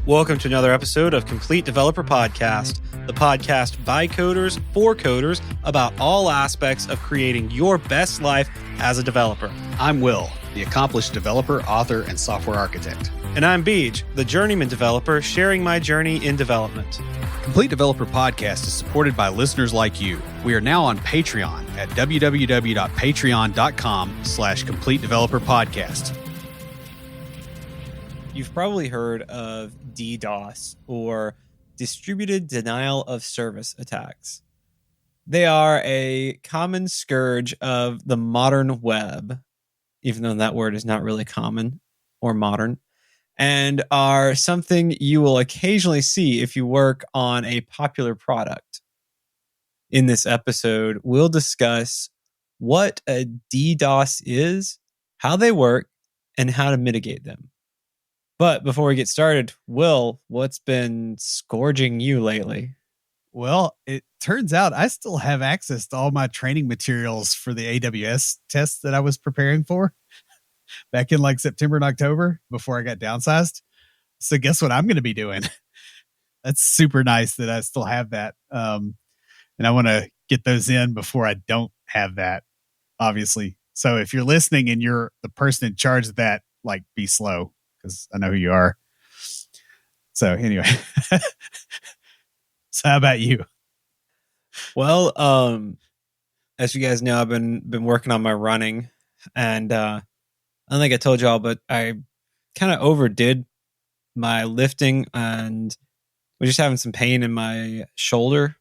Welcome to another episode of Complete Developer Podcast, the podcast by coders for coders about all aspects of creating your best life as a developer. I'm Will, the accomplished developer, author, and software architect. And I'm Beej, the journeyman developer sharing my journey in development. Complete Developer Podcast is supported by listeners like you. We are now on Patreon at www.patreon.com/Complete Developer Podcast. You've probably heard of DDoS, or distributed denial of service attacks. They are a common scourge of the modern web, even though that word is not really common or modern, and are something you will occasionally see if you work on a popular product. In this episode, we'll discuss what a DDoS is, how they work, and how to mitigate them. But before we get started, Will, what's been scourging you lately? Well, it turns out I still have access to all my training materials for the AWS tests that I was preparing for back in like September and October before I got downsized. So guess what I'm going to be doing? That's super nice that I still have that. And I want to get those in before I don't have that, obviously. So if you're listening and you're the person in charge of that, like, be slow, because I know who you are. So anyway, so how about you? Well, as you guys know, I've been working on my running, and I don't think I told y'all, but I kind of overdid my lifting and was just having some pain in my shoulder.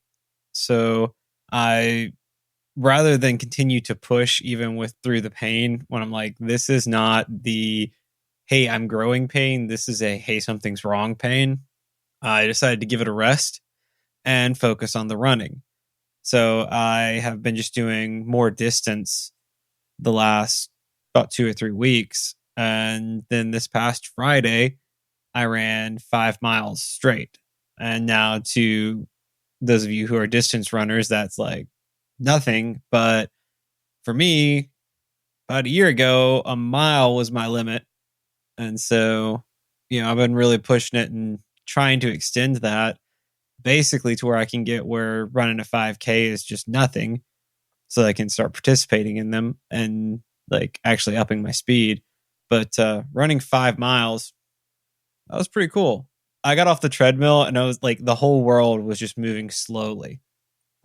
So I, rather than continue to push even through the pain, when I'm like, this is not the hey, I'm growing pain, this is a hey, something's wrong pain, I decided to give it a rest and focus on the running. So I have been just doing more distance the last about 2 or 3 weeks. And then this past Friday, I ran 5 miles straight. And now, to those of you who are distance runners, that's like nothing. But for me, about a year ago, a mile was my limit. And so, I've been really pushing it and trying to extend that basically to where I can get where running a 5K is just nothing, so I can start participating in them and like actually upping my speed. But running 5 miles, that was pretty cool. I got off the treadmill and I was like, the whole world was just moving slowly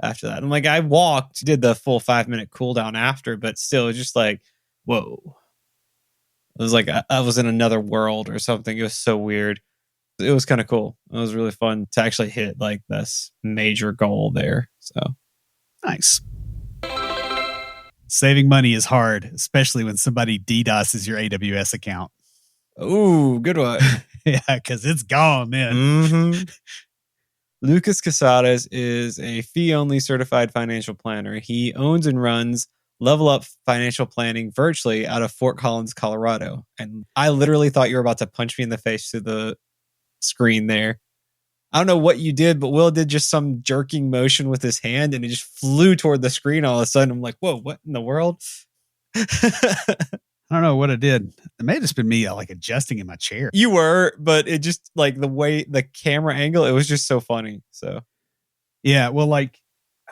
after that. And like, I walked, did the full 5-minute cool down after, but still just like, whoa. It was like I was in another world or something. It was so weird. It was kind of cool. It was really fun to actually hit like this major goal there. So nice. Saving money is hard, especially when somebody DDoSes your AWS account. Ooh, good one. Yeah, because it's gone, man. Mm-hmm. Lucas Casares is a fee-only certified financial planner. He owns and runs Level Up Financial Planning virtually out of Fort Collins, Colorado. And I literally thought you were about to punch me in the face through the screen there. I don't know what you did, but Will did just some jerking motion with his hand and it just flew toward the screen all of a sudden. I'm like, whoa, what in the world? I don't know what it did. It may have just been me like adjusting in my chair. You were, but it just like the way the camera angle, it was just so funny. So yeah, well, like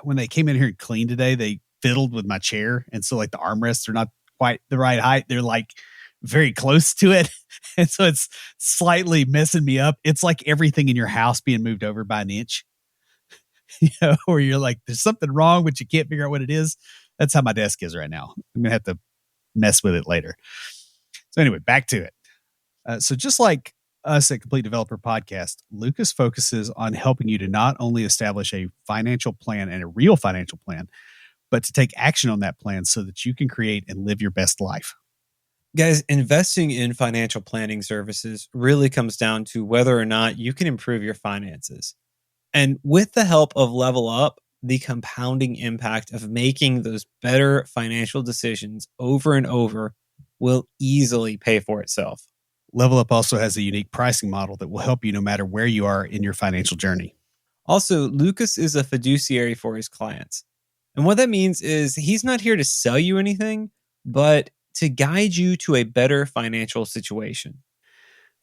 when they came in here and cleaned today, they fiddled with my chair, and so like the armrests are not quite the right height. They're like very close to it, and so it's slightly messing me up. It's like everything in your house being moved over by an inch, where you're like, there's something wrong, but you can't figure out what it is. That's how my desk is right now. I'm gonna have to mess with it later. So anyway, back to it. So just like us at Complete Developer Podcast, Lucas focuses on helping you to not only establish a financial plan and a real financial plan, but to take action on that plan so that you can create and live your best life. Guys, investing in financial planning services really comes down to whether or not you can improve your finances. And with the help of Level Up, the compounding impact of making those better financial decisions over and over will easily pay for itself. Level Up also has a unique pricing model that will help you no matter where you are in your financial journey. Also, Lucas is a fiduciary for his clients. And what that means is he's not here to sell you anything, but to guide you to a better financial situation.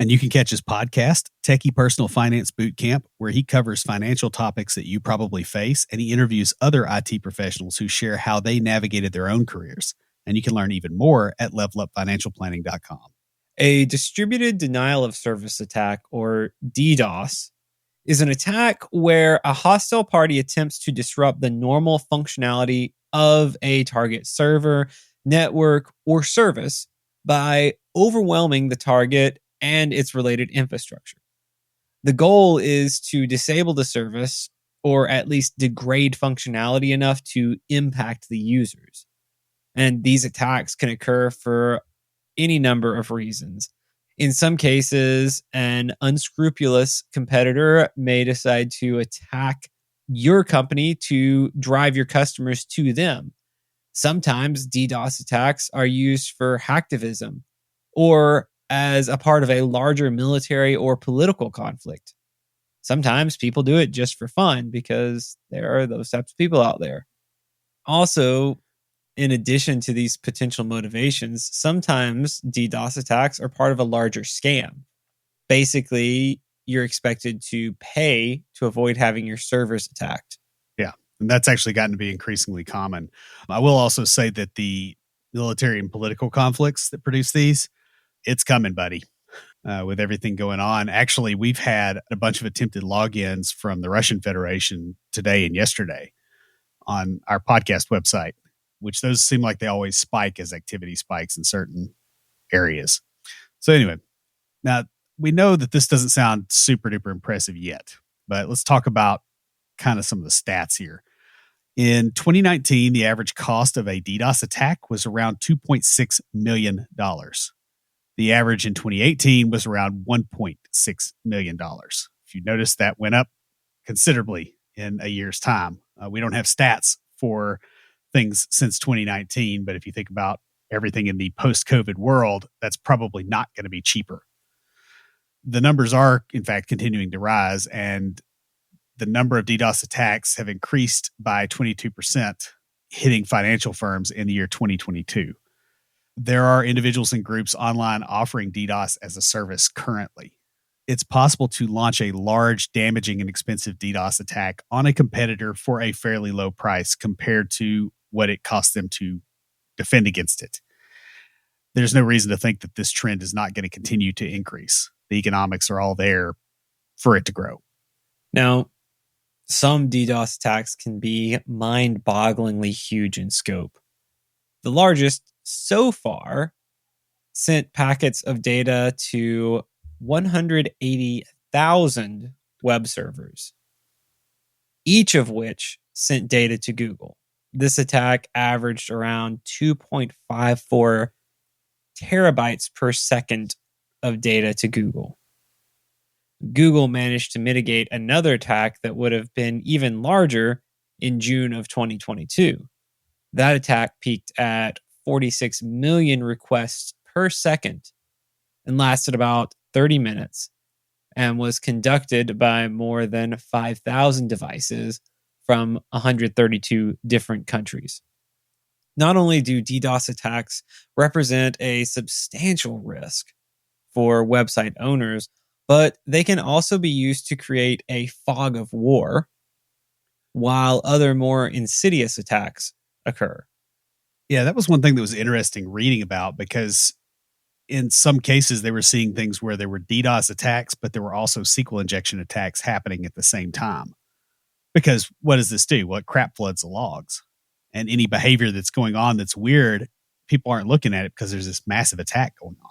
And you can catch his podcast, Techie Personal Finance Boot Camp, where he covers financial topics that you probably face, and he interviews other IT professionals who share how they navigated their own careers. And you can learn even more at levelupfinancialplanning.com. A distributed denial of service attack, or DDoS, is an attack where a hostile party attempts to disrupt the normal functionality of a target server, network, or service by overwhelming the target and its related infrastructure. The goal is to disable the service or at least degrade functionality enough to impact the users. And these attacks can occur for any number of reasons. In some cases, an unscrupulous competitor may decide to attack your company to drive your customers to them. Sometimes DDoS attacks are used for hacktivism or as a part of a larger military or political conflict. Sometimes people do it just for fun because there are those types of people out there. Also, in addition to these potential motivations, sometimes DDoS attacks are part of a larger scam. Basically, you're expected to pay to avoid having your servers attacked. Yeah. And that's actually gotten to be increasingly common. I will also say that the military and political conflicts that produce these, it's coming, buddy. With everything going on. Actually, we've had a bunch of attempted logins from the Russian Federation today and yesterday on our podcast website, which those seem like they always spike as activity spikes in certain areas. So anyway, now we know that this doesn't sound super duper impressive yet, but let's talk about kind of some of the stats here. In 2019, the average cost of a DDoS attack was around $2.6 million. The average in 2018 was around $1.6 million. If you notice, that went up considerably in a year's time. We don't have stats for things since 2019, but if you think about everything in the post-COVID world, that's probably not going to be cheaper. The numbers are, in fact, continuing to rise, and the number of DDoS attacks have increased by 22%, hitting financial firms in the year 2022. There are individuals and groups online offering DDoS as a service currently. It's possible to launch a large, damaging, and expensive DDoS attack on a competitor for a fairly low price compared to what it costs them to defend against it. There's no reason to think that this trend is not going to continue to increase. The economics are all there for it to grow. Now, some DDoS attacks can be mind-bogglingly huge in scope. The largest so far sent packets of data to 180,000 web servers, each of which sent data to Google. This attack averaged around 2.54 terabytes per second of data to Google. Google managed to mitigate another attack that would have been even larger in June of 2022. That attack peaked at 46 million requests per second and lasted about 30 minutes and was conducted by more than 5,000 devices from 132 different countries. Not only do DDoS attacks represent a substantial risk for website owners, but they can also be used to create a fog of war, while other more insidious attacks occur. Yeah, that was one thing that was interesting reading about, because in some cases they were seeing things where there were DDoS attacks, but there were also SQL injection attacks happening at the same time. Because what does this do? Well, it crap floods the logs. And any behavior that's going on that's weird, people aren't looking at it because there's this massive attack going on.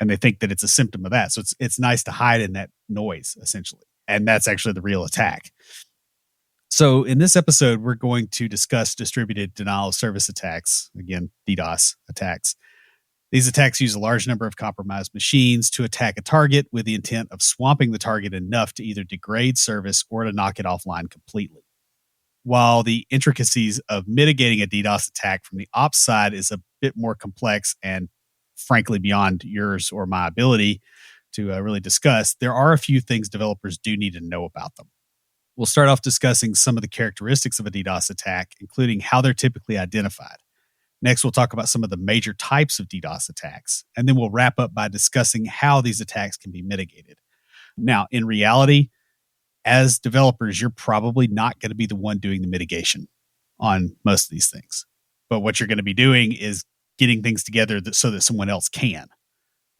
And they think that it's a symptom of that. So it's nice to hide in that noise, essentially. And that's actually the real attack. So in this episode, we're going to discuss distributed denial of service attacks, again, DDoS attacks. These attacks use a large number of compromised machines to attack a target with the intent of swamping the target enough to either degrade service or to knock it offline completely. While the intricacies of mitigating a DDoS attack from the ops side is a bit more complex and frankly beyond yours or my ability to really discuss, there are a few things developers do need to know about them. We'll start off discussing some of the characteristics of a DDoS attack, including how they're typically identified. Next, we'll talk about some of the major types of DDoS attacks, and then we'll wrap up by discussing how these attacks can be mitigated. Now, in reality, as developers, you're probably not going to be the one doing the mitigation on most of these things. But what you're going to be doing is getting things together so that someone else can,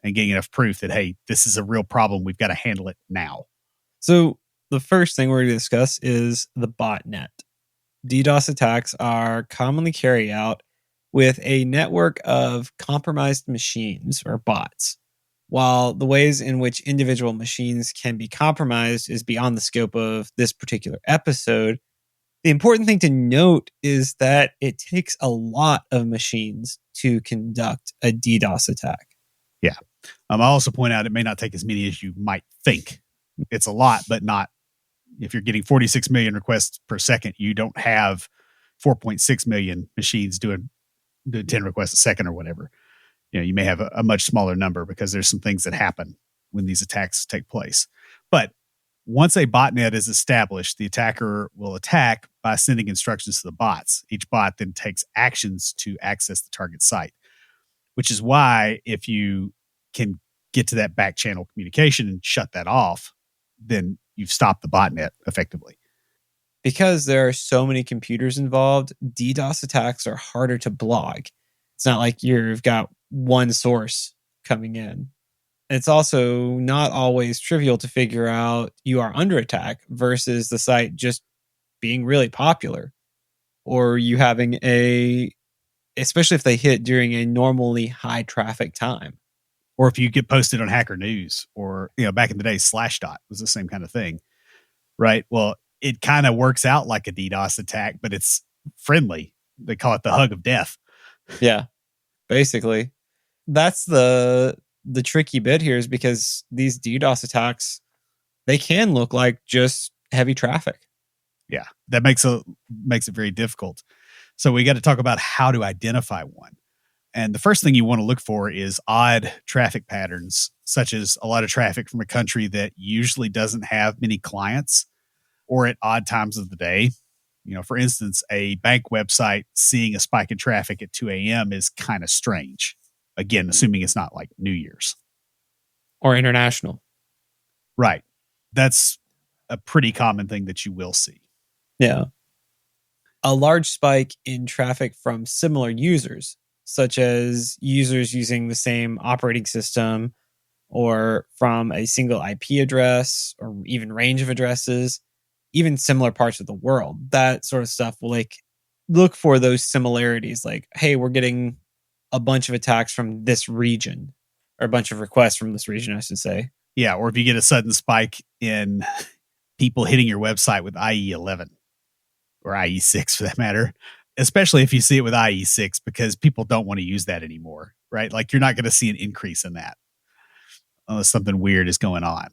and getting enough proof that, hey, this is a real problem. We've got to handle it now. So the first thing we're going to discuss is the botnet. DDoS attacks are commonly carried out with a network of compromised machines or bots. While the ways in which individual machines can be compromised is beyond the scope of this particular episode, the important thing to note is that it takes a lot of machines to conduct a DDoS attack. Yeah. I'll also point out it may not take as many as you might think. It's a lot, but not. If you're getting 46 million requests per second, you don't have 4.6 million machines doing 10 requests a second or whatever. You may have a much smaller number because there's some things that happen when these attacks take place. But once a botnet is established, the attacker will attack by sending instructions to the bots. Each bot then takes actions to access the target site, which is why if you can get to that back channel communication and shut that off, then you've stopped the botnet effectively. Because there are so many computers involved, DDoS attacks are harder to block. It's not like you've got one source coming in. It's also not always trivial to figure out you are under attack versus the site just being really popular, or you having especially if they hit during a normally high traffic time. Or if you get posted on Hacker News, or back in the day, Slashdot was the same kind of thing, right? Well, it kind of works out like a DDoS attack, but it's friendly. They call it the hug of death. Yeah, basically. That's the tricky bit here, is because these DDoS attacks, they can look like just heavy traffic. Yeah, that makes it very difficult. So we got to talk about how to identify one. And the first thing you want to look for is odd traffic patterns, such as a lot of traffic from a country that usually doesn't have many clients, or at odd times of the day. For instance, a bank website seeing a spike in traffic at 2 a.m. is kind of strange. Again, assuming it's not like New Year's. Or international. Right. That's a pretty common thing that you will see. Yeah. A large spike in traffic from similar users, such as users using the same operating system, or from a single IP address, or even range of addresses, even similar parts of the world. That sort of stuff will look for those similarities. Like, hey, we're getting a bunch of attacks from this region, or a bunch of requests from this region, I should say. Yeah, or if you get a sudden spike in people hitting your website with IE11 or IE6 for that matter, especially if you see it with IE6, because people don't want to use that anymore, right? Like, you're not going to see an increase in that unless something weird is going on.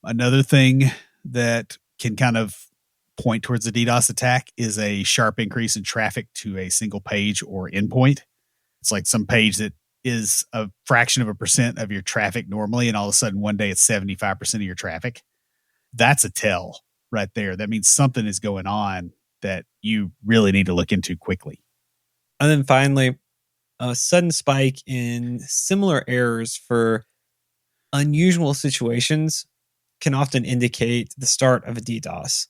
Another thing that can kind of point towards a DDoS attack is a sharp increase in traffic to a single page or endpoint. It's like some page that is a fraction of a percent of your traffic normally, and all of a sudden one day it's 75% of your traffic. That's a tell right there. That means something is going on that you really need to look into quickly. And then finally, a sudden spike in similar errors for unusual situations can often indicate the start of a DDoS,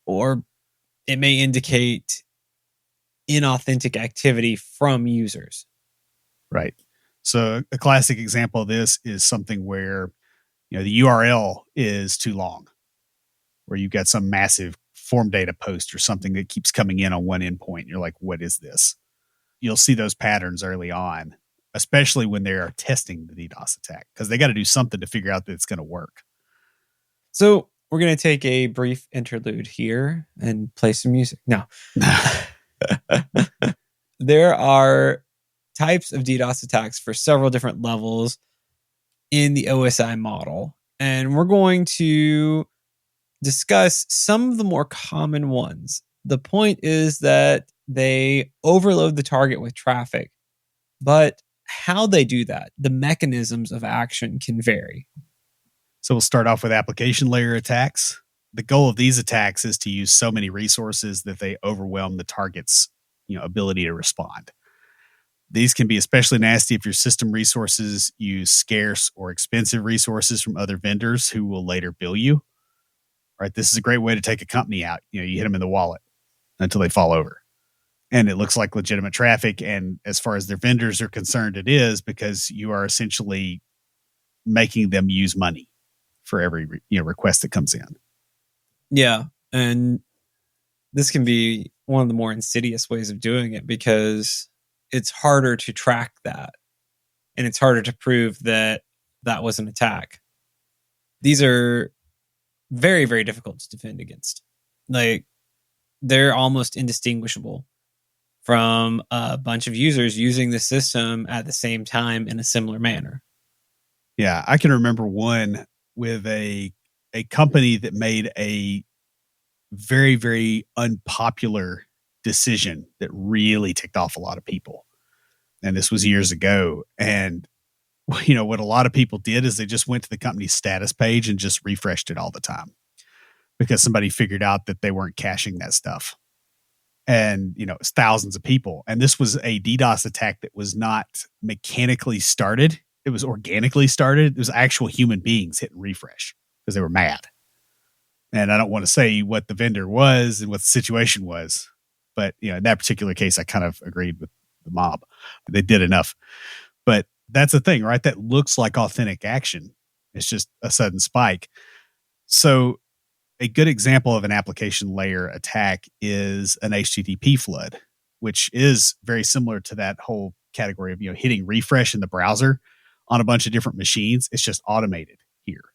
or it may indicate inauthentic activity from users. Right. So a classic example of this is something where the URL is too long, where you've got some massive form data post or something that keeps coming in on one endpoint. You're like, what is this? You'll see those patterns early on, especially when they're testing the DDoS attack, because they got to do something to figure out that it's going to work. So we're going to take a brief interlude here and play some music. No. There are types of DDoS attacks for several different levels in the OSI model, and we're going to discuss some of the more common ones. The point is that they overload the target with traffic, but how they do that, the mechanisms of action, can vary. So we'll start off with application layer attacks. The goal of these attacks is to use so many resources that they overwhelm the target's ability to respond. These can be especially nasty if your system resources use scarce or expensive resources from other vendors who will later bill you. Right? This is a great way to take a company out. You hit them in the wallet until they fall over. And it looks like legitimate traffic. And as far as their vendors are concerned, it is, because you are essentially making them use money for every request that comes in. Yeah. And this can be one of the more insidious ways of doing it, because it's harder to track that, and it's harder to prove that that was an attack. These are very, very difficult to defend against. Like, they're almost indistinguishable from a bunch of users using the system at the same time in a similar manner. Yeah, I can remember one with a company that made a very, very unpopular decision that really ticked off a lot of people. And this was years ago. And what a lot of people did is they just went to the company's status page and just refreshed it all the time, because somebody figured out that they weren't caching that stuff. And, it's thousands of people. And this was a DDoS attack that was not mechanically started. It was organically started. It was actual human beings hitting refresh because they were mad. And I don't want to say what the vendor was and what the situation was, but, in that particular case, I kind of agreed with the mob. They did enough. But that's the thing, right? That looks like authentic action. It's just a sudden spike. So a good example of an application layer attack is an HTTP flood, which is very similar to that whole category of, hitting refresh in the browser on a bunch of different machines. It's just automated here.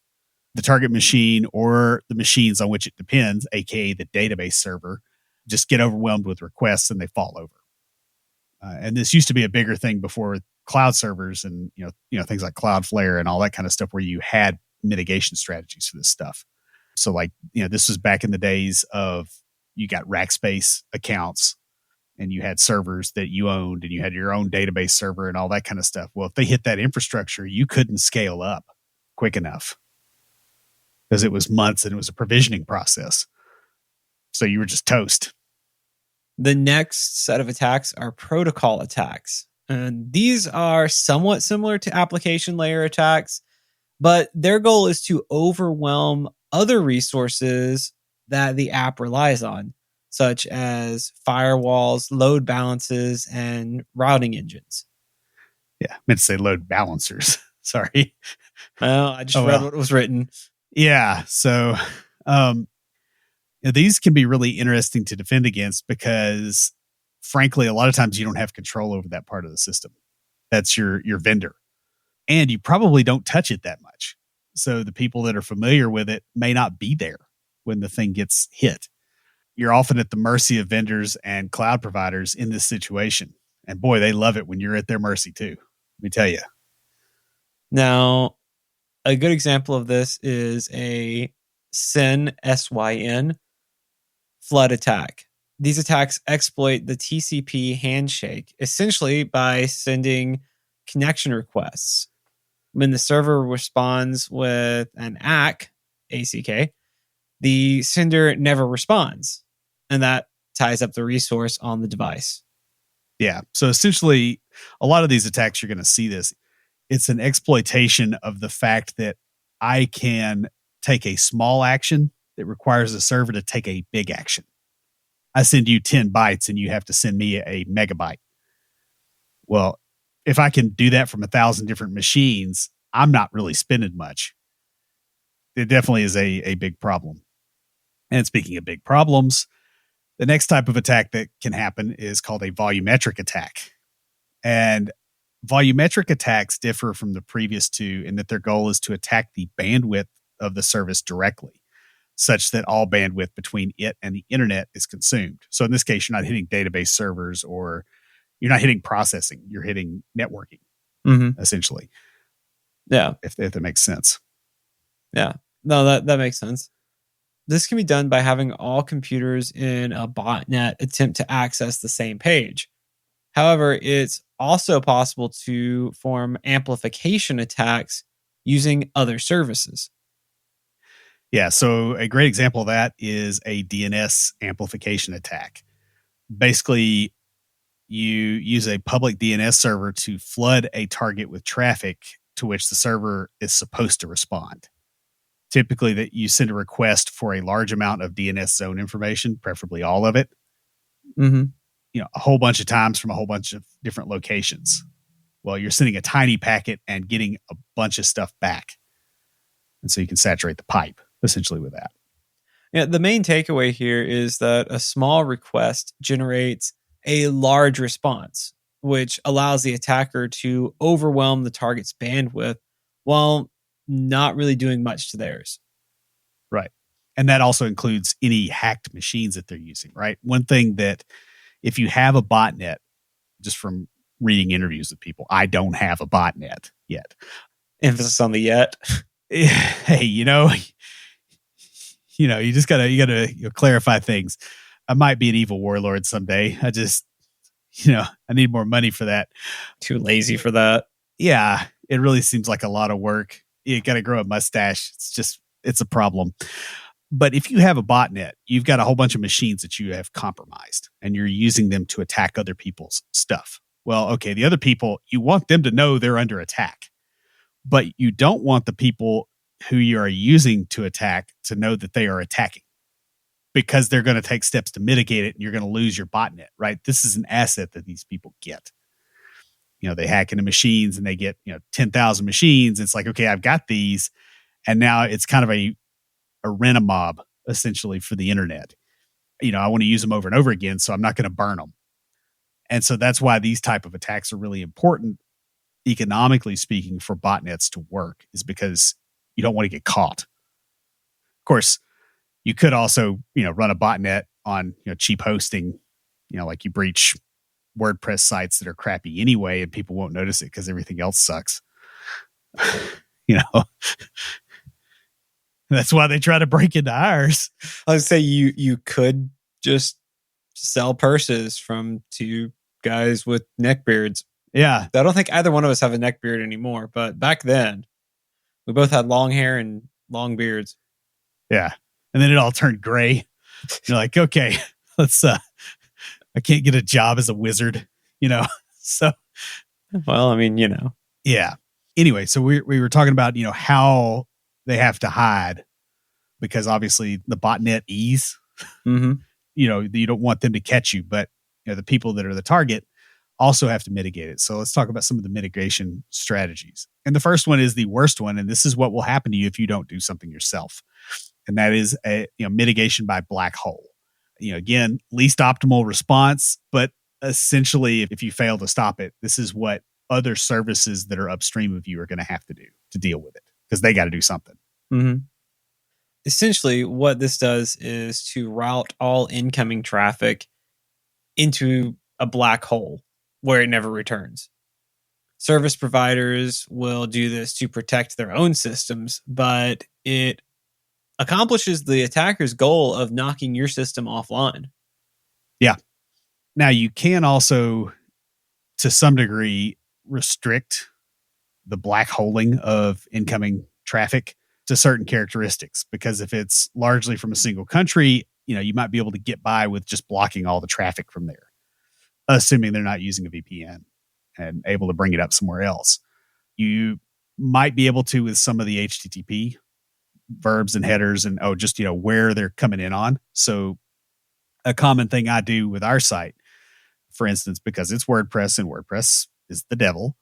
The target machine or the machines on which it depends, aka the database server, just get overwhelmed with requests and they fall over. And this used to be a bigger thing before cloud servers and things like Cloudflare and all that kind of stuff, where you had mitigation strategies for this stuff. So this was back in the days of, you got Rackspace accounts and you had servers that you owned and you had your own database server and all that kind of stuff. Well, if they hit that infrastructure, you couldn't scale up quick enough because it was months and it was a provisioning process. So you were just toast. The next set of attacks are protocol attacks. And these are somewhat similar to application layer attacks, but their goal is to overwhelm other resources that the app relies on, such as firewalls, load balances, and routing engines. Yeah, I meant to say load balancers. Sorry. Well, I just read what was written. Yeah. So these can be really interesting to defend against because, frankly, a lot of times you don't have control over that part of the system. That's your vendor. And you probably don't touch it that much. So the people that are familiar with it may not be there when the thing gets hit. You're often at the mercy of vendors and cloud providers in this situation. And boy, they love it when you're at their mercy too. Let me tell you. Now, a good example of this is a SYN flood attack. These attacks exploit the TCP handshake, essentially by sending connection requests. When the server responds with an ACK, the sender never responds, and that ties up the resource on the device. Yeah. So essentially, a lot of these attacks, you're going to see this. It's an exploitation of the fact that I can take a small action that requires the server to take a big action. I send you 10 bytes and you have to send me a megabyte. Well, if I can do that from 1,000 different machines, I'm not really spending much. It definitely is a big problem. And speaking of big problems, the next type of attack that can happen is called a volumetric attack. And volumetric attacks differ from the previous two in that their goal is to attack the bandwidth of the service directly, such that all bandwidth between it and the internet is consumed. So in this case, you're not hitting database servers or you're not hitting processing, you're hitting networking, essentially. Yeah. If that makes sense. Yeah. No, that makes sense. This can be done by having all computers in a botnet attempt to access the same page. However, it's also possible to form amplification attacks using other services. Yeah, so a great example of that is a DNS amplification attack. Basically, you use a public DNS server to flood a target with traffic to which the server is supposed to respond. Typically, that you send a request for a large amount of DNS zone information, preferably all of it, Mm-hmm. a whole bunch of times from a whole bunch of different locations. Well, you're sending a tiny packet and getting a bunch of stuff back. And so you can saturate the pipe essentially with that. Yeah, the main takeaway here is that a small request generates a large response, which allows the attacker to overwhelm the target's bandwidth while not really doing much to theirs. Right. And that also includes any hacked machines that they're using, right? One thing that if you have a botnet, just from reading interviews with people, I don't have a botnet yet. Emphasis on the yet. Hey, you just gotta clarify things. I might be an evil warlord someday. I just, I need more money for that. Too lazy for that. Yeah, it really seems like a lot of work. You got to grow a mustache. It's a problem. But if you have a botnet, you've got a whole bunch of machines that you have compromised and you're using them to attack other people's stuff. Well, okay, the other people, you want them to know they're under attack, but you don't want the people who you are using to attack to know that they are attacking, because they're going to take steps to mitigate it and you're going to lose your botnet, right? This is an asset that these people get. They hack into machines and they get, 10,000 machines. It's like, okay, I've got these. And now it's kind of a rent-a-mob essentially for the internet. I want to use them over and over again, so I'm not going to burn them. And so that's why these type of attacks are really important, economically speaking, for botnets to work, is because you don't want to get caught. Of course, you could also, run a botnet on, cheap hosting, like you breach WordPress sites that are crappy anyway, and people won't notice it because everything else sucks. That's why they try to break into ours. I would say you could just sell purses from two guys with neck beards. Yeah. I don't think either one of us have a neck beard anymore, but back then we both had long hair and long beards. Yeah. And then it all turned gray. You're like, okay, let's I can't get a job as a wizard, So well, I mean, Yeah. Anyway, so we were talking about, how they have to hide, because obviously the botnet ease, mm-hmm. You don't want them to catch you, but the people that are the target also have to mitigate it. So let's talk about some of the mitigation strategies. And the first one is the worst one. And this is what will happen to you if you don't do something yourself. And that is mitigation by black hole. Again, least optimal response, but essentially if you fail to stop it, this is what other services that are upstream of you are going to have to do to deal with it, because they got to do something. Mm-hmm. Essentially, what this does is to route all incoming traffic into a black hole where it never returns. Service providers will do this to protect their own systems, but it accomplishes the attacker's goal of knocking your system offline. Yeah. Now, you can also, to some degree, restrict the black holing of incoming traffic to certain characteristics, because if it's largely from a single country, you might be able to get by with just blocking all the traffic from there, assuming they're not using a VPN and able to bring it up somewhere else. You might be able to with some of the HTTP verbs and headers and where they're coming in on. So a common thing I do with our site, for instance, because it's WordPress and WordPress is the devil.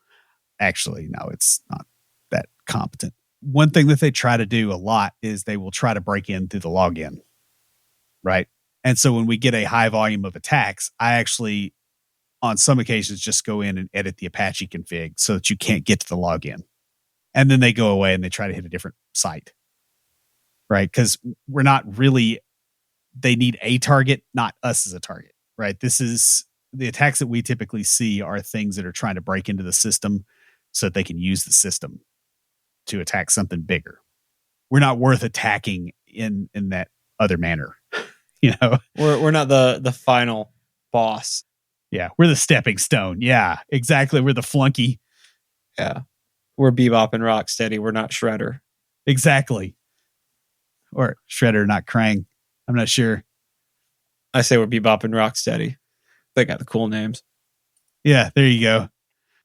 Actually, no, it's not that competent. One thing that they try to do a lot is they will try to break in through the login, right? And so when we get a high volume of attacks, I actually, on some occasions, just go in and edit the Apache config so that you can't get to the login. And then they go away and they try to hit a different site, right? Because we're not really, they need a target, not us as a target, right? This is, the attacks that we typically see are things that are trying to break into the system so that they can use the system to attack something bigger. We're not worth attacking in that other manner. We're not the final boss. Yeah, we're the stepping stone. Yeah, exactly. We're the flunky. Yeah, we're Bebop and Rocksteady. We're not Shredder. Exactly. Or Shredder, not Krang. I'm not sure. I say we're Bebop and Rocksteady. They got the cool names. Yeah, there you go.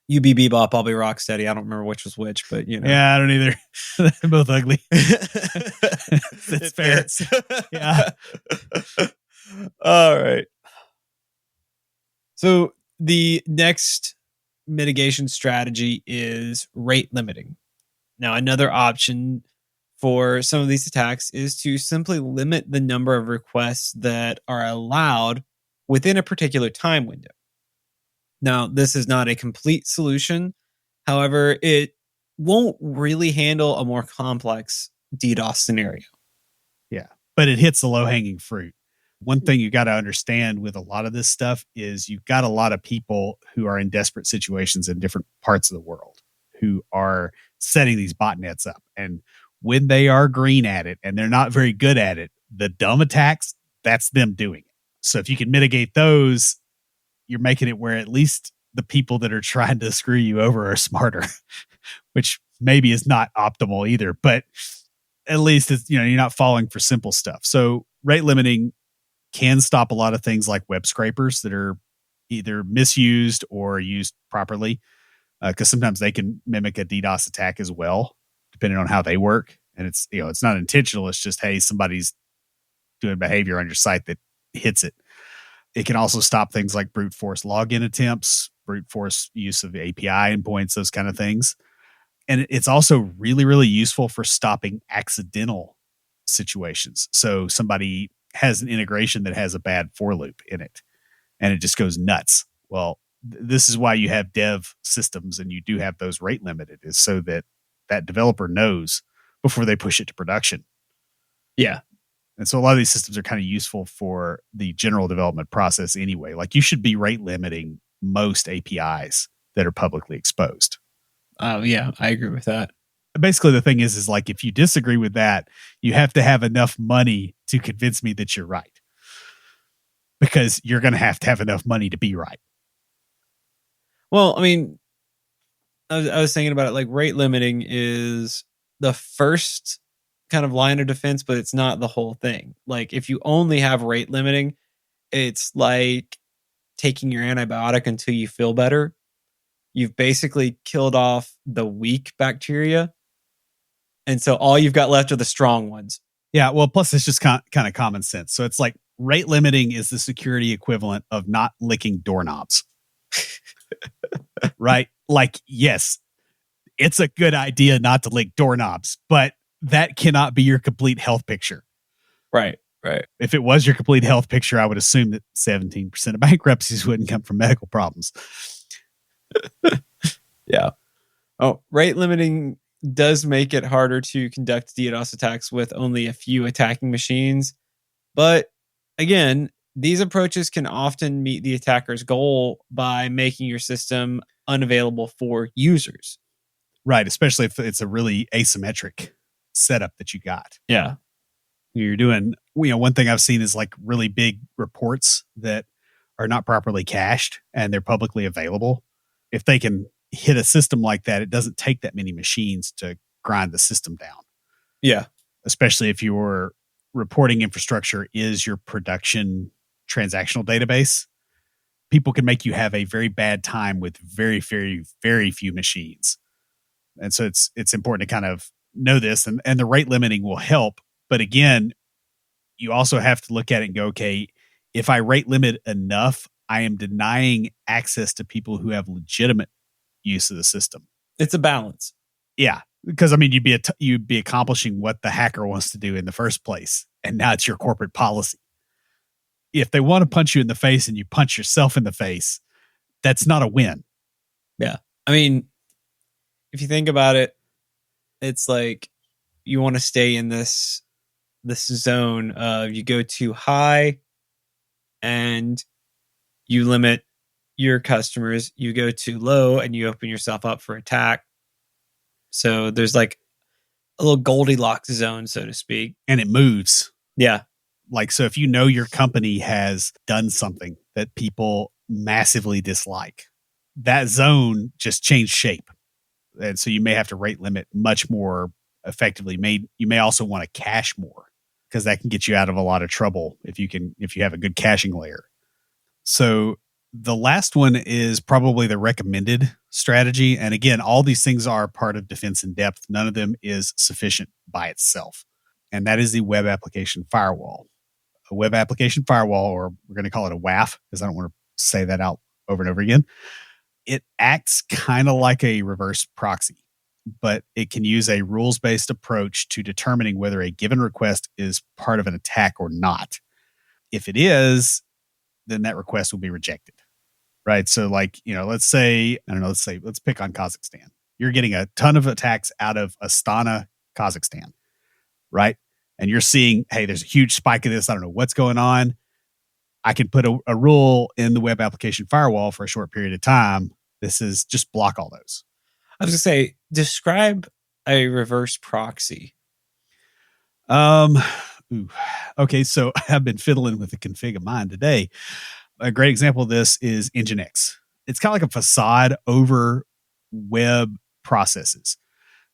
You be Bebop, I'll be Rocksteady. I don't remember which was which, but you know. Yeah, I don't either. They're both ugly. That's fair. Yeah. All right. So the next mitigation strategy is rate limiting. Now, another option for some of these attacks is to simply limit the number of requests that are allowed within a particular time window. Now, this is not a complete solution. However, it won't really handle a more complex DDoS scenario. Yeah. But it hits the low hanging fruit. One thing you got to understand with a lot of this stuff is you've got a lot of people who are in desperate situations in different parts of the world who are setting these botnets up. And when they are green at it and they're not very good at it, the dumb attacks, that's them doing it. So if you can mitigate those, you're making it where at least the people that are trying to screw you over are smarter, which maybe is not optimal either, but at least it's, you're not falling for simple stuff. So rate limiting can stop a lot of things like web scrapers that are either misused or used properly, because sometimes they can mimic a DDoS attack as well, depending on how they work. And it's it's not intentional. It's just, hey, somebody's doing behavior on your site that hits it. It can also stop things like brute force login attempts, brute force use of API endpoints, those kind of things. And it's also really, really useful for stopping accidental situations. So somebody has an integration that has a bad for loop in it and it just goes nuts. Well, this is why you have dev systems and you do have those rate limited, is so that that developer knows before they push it to production. Yeah. And so a lot of these systems are kind of useful for the general development process anyway. Like you should be rate limiting most APIs that are publicly exposed. Oh, yeah, I agree with that. Basically, the thing is like, if you disagree with that, you have to have enough money to convince me that you're right. Because you're going to have enough money to be right. Well, I mean, I was thinking about it, like rate limiting is the first kind of line of defense, but it's not the whole thing. Like if you only have rate limiting, it's like taking your antibiotic until you feel better. You've basically killed off the weak bacteria. And so all you've got left are the strong ones. Yeah. Well, plus it's just kind of common sense. So it's like rate limiting is the security equivalent of not licking doorknobs. Right? Like, yes, it's a good idea not to lick doorknobs, but that cannot be your complete health picture. Right. Right. If it was your complete health picture, I would assume that 17% of bankruptcies wouldn't come from medical problems. Yeah. Oh, rate limiting does make it harder to conduct DDoS attacks with only a few attacking machines. But again, these approaches can often meet the attacker's goal by making your system unavailable for users. Right. Especially if it's a really asymmetric setup that you got. Yeah. You're doing, one thing I've seen is like really big reports that are not properly cached and they're publicly available. If they can hit a system like that, it doesn't take that many machines to grind the system down. Yeah. Especially if your reporting infrastructure is your production transactional database. People can make you have a very bad time with very, very, very few machines. And so it's important to kind of know this, and the rate limiting will help. But again, you also have to look at it and go, okay, if I rate limit enough, I am denying access to people who have legitimate use of the system. It's a balance. Yeah. Because I mean, you'd be accomplishing what the hacker wants to do in the first place. And now it's your corporate policy. If they want to punch you in the face and you punch yourself in the face, that's not a win. Yeah. I mean, if you think about it, it's like you want to stay in this zone of you go too high and you limit your customers, you go too low and you open yourself up for attack. So there's like a little Goldilocks zone, so to speak. And it moves. Yeah. Like, so if you know your company has done something that people massively dislike, that zone just changed shape. And so you may have to rate limit much more effectively. You may also want to cache more, because that can get you out of a lot of trouble if you have a good caching layer. So The last one is probably the recommended strategy. And again, all these things are part of defense in depth. None of them is sufficient by itself. And that is the web application firewall. A web application firewall, or we're going to call it a WAF, because I don't want to say that out over and over again. It acts kind of like a reverse proxy, but it can use a rules-based approach to determining whether a given request is part of an attack or not. If it is, then that request will be rejected. Right. So like, let's say, I don't know, let's pick on Kazakhstan. You're getting a ton of attacks out of Astana, Kazakhstan. Right. And you're seeing, hey, there's a huge spike of this. I don't know what's going on. I can put a rule in the web application firewall for a short period of time. This is just block all those. I was going to say, describe a reverse proxy. Okay. So I've been fiddling with the config of mine today. A great example of this is Nginx. It's kind of like a facade over web processes.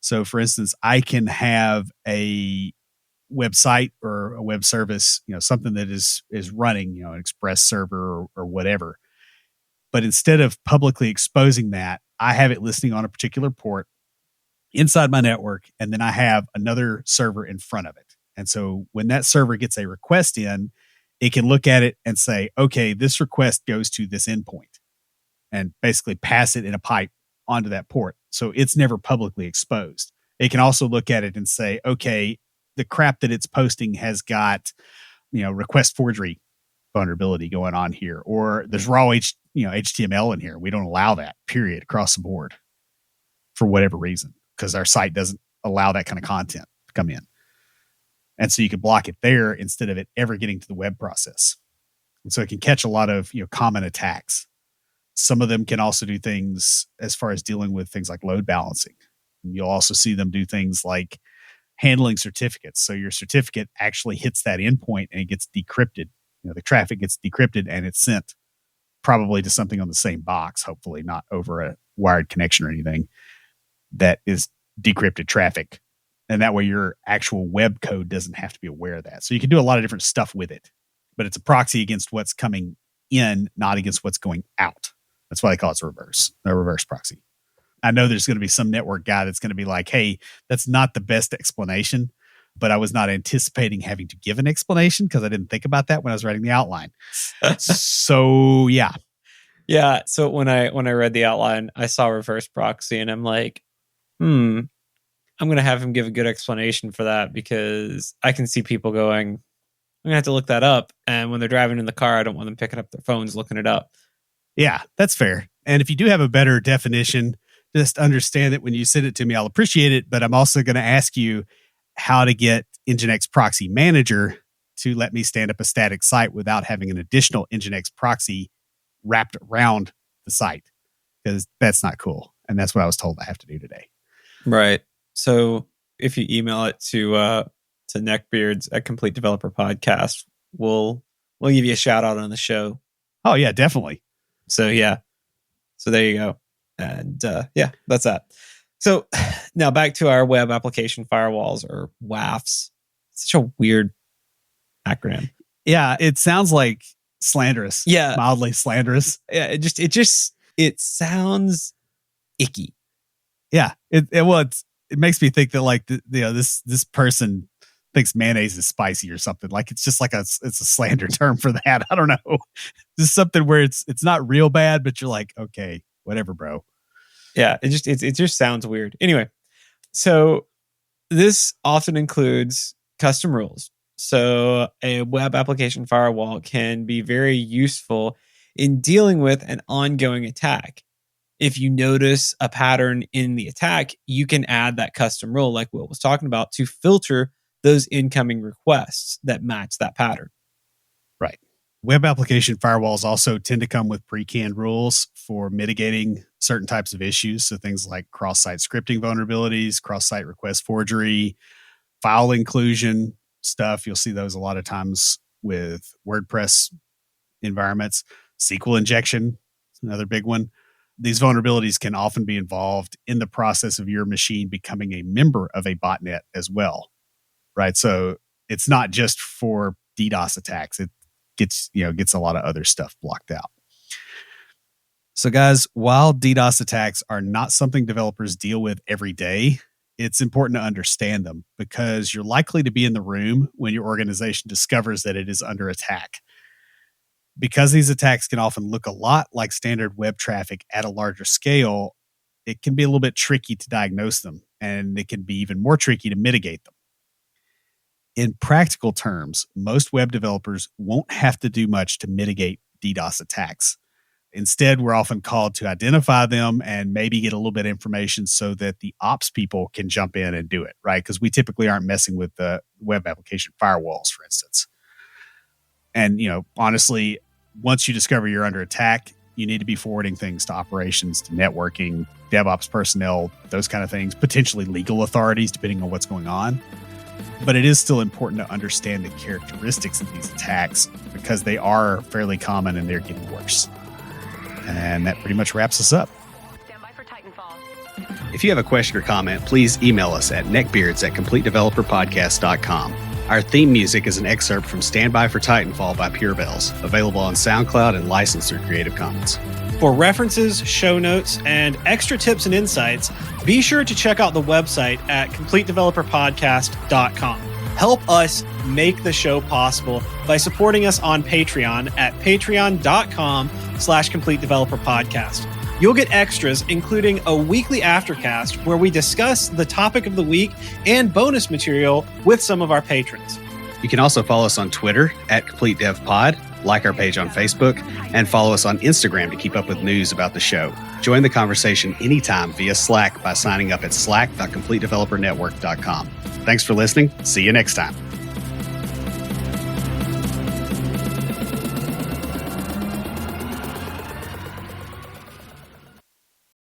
So for instance, I can have a website or a web service, something that is running, an express server or whatever. But instead of publicly exposing that, I have it listing on a particular port inside my network, and then I have another server in front of it. And so when that server gets a request in, it can look at it and say, okay, this request goes to this endpoint, and basically pass it in a pipe onto that port. So it's never publicly exposed. It can also look at it and say, okay, the crap that it's posting has got, request forgery vulnerability going on here, or there's raw HTML in here. We don't allow that, period, across the board for whatever reason, because our site doesn't allow that kind of content to come in. And so you could block it there instead of it ever getting to the web process. And so it can catch a lot of common attacks. Some of them can also do things as far as dealing with things like load balancing. And you'll also see them do things like handling certificates. So your certificate actually hits that endpoint and it gets decrypted. The traffic gets decrypted and it's sent probably to something on the same box, hopefully not over a wired connection or anything, that is decrypted traffic. And that way your actual web code doesn't have to be aware of that. So you can do a lot of different stuff with it, but it's a proxy against what's coming in, not against what's going out. That's why they call it a reverse proxy. I know there's going to be some network guy that's going to be like, hey, that's not the best explanation, but I was not anticipating having to give an explanation because I didn't think about that when I was writing the outline. So yeah. Yeah. So when I read the outline, I saw reverse proxy and I'm like, I'm going to have him give a good explanation for that, because I can see people going, I'm going to have to look that up. And when they're driving in the car, I don't want them picking up their phones, looking it up. Yeah, that's fair. And if you do have a better definition, just understand that when you send it to me, I'll appreciate it. But I'm also going to ask you how to get Nginx Proxy Manager to let me stand up a static site without having an additional Nginx proxy wrapped around the site, because that's not cool. And that's what I was told I have to do today. Right. So if you email it to neckbeards at Complete Developer Podcast, we'll give you a shout out on the show. Oh yeah, definitely. So yeah. So there you go. And yeah, that's that. So now back to our web application firewalls, or WAFs. Such a weird acronym. Yeah, it sounds like slanderous. Yeah, mildly slanderous. Yeah, it sounds icky. Yeah, it makes me think that like this person thinks mayonnaise is spicy or something. Like it's just like it's a slander term for that. I don't know. This is something where it's not real bad, but you're like, okay, whatever, bro. Yeah, it just sounds weird. Anyway, so this often includes custom rules. So a web application firewall can be very useful in dealing with an ongoing attack. If you notice a pattern in the attack, you can add that custom rule, like Will was talking about, to filter those incoming requests that match that pattern. Right. Web application firewalls also tend to come with pre-canned rules for mitigating certain types of issues. So things like cross-site scripting vulnerabilities, cross-site request forgery, file inclusion stuff. You'll see those a lot of times with WordPress environments. SQL injection, another big one. These vulnerabilities can often be involved in the process of your machine becoming a member of a botnet as well, right? So it's not just for DDoS attacks. It gets a lot of other stuff blocked out. So guys, while DDoS attacks are not something developers deal with every day, it's important to understand them because you're likely to be in the room when your organization discovers that it is under attack. Because these attacks can often look a lot like standard web traffic at a larger scale, it can be a little bit tricky to diagnose them, and it can be even more tricky to mitigate them. In practical terms, most web developers won't have to do much to mitigate DDoS attacks. Instead, we're often called to identify them and maybe get a little bit of information so that the ops people can jump in and do it, right? Because we typically aren't messing with the web application firewalls, for instance. And, honestly, once you discover you're under attack, you need to be forwarding things to operations, to networking, DevOps personnel, those kind of things, potentially legal authorities, depending on what's going on. But it is still important to understand the characteristics of these attacks because they are fairly common and they're getting worse. And that pretty much wraps us up. Stand by for Titanfall. If you have a question or comment, please email us at neckbeards@completedeveloperpodcast.com. Our theme music is an excerpt from Stand By for Titanfall by Pure Bells, available on SoundCloud and licensed through Creative Commons. For references, show notes, and extra tips and insights, be sure to check out the website at completedeveloperpodcast.com. Help us make the show possible by supporting us on Patreon at patreon.com/completedeveloperpodcast. You'll get extras, including a weekly aftercast where we discuss the topic of the week and bonus material with some of our patrons. You can also follow us on Twitter at CompleteDevPod, like our page on Facebook, and follow us on Instagram to keep up with news about the show. Join the conversation anytime via Slack by signing up at slack.completedevelopernetwork.com. Thanks for listening. See you next time.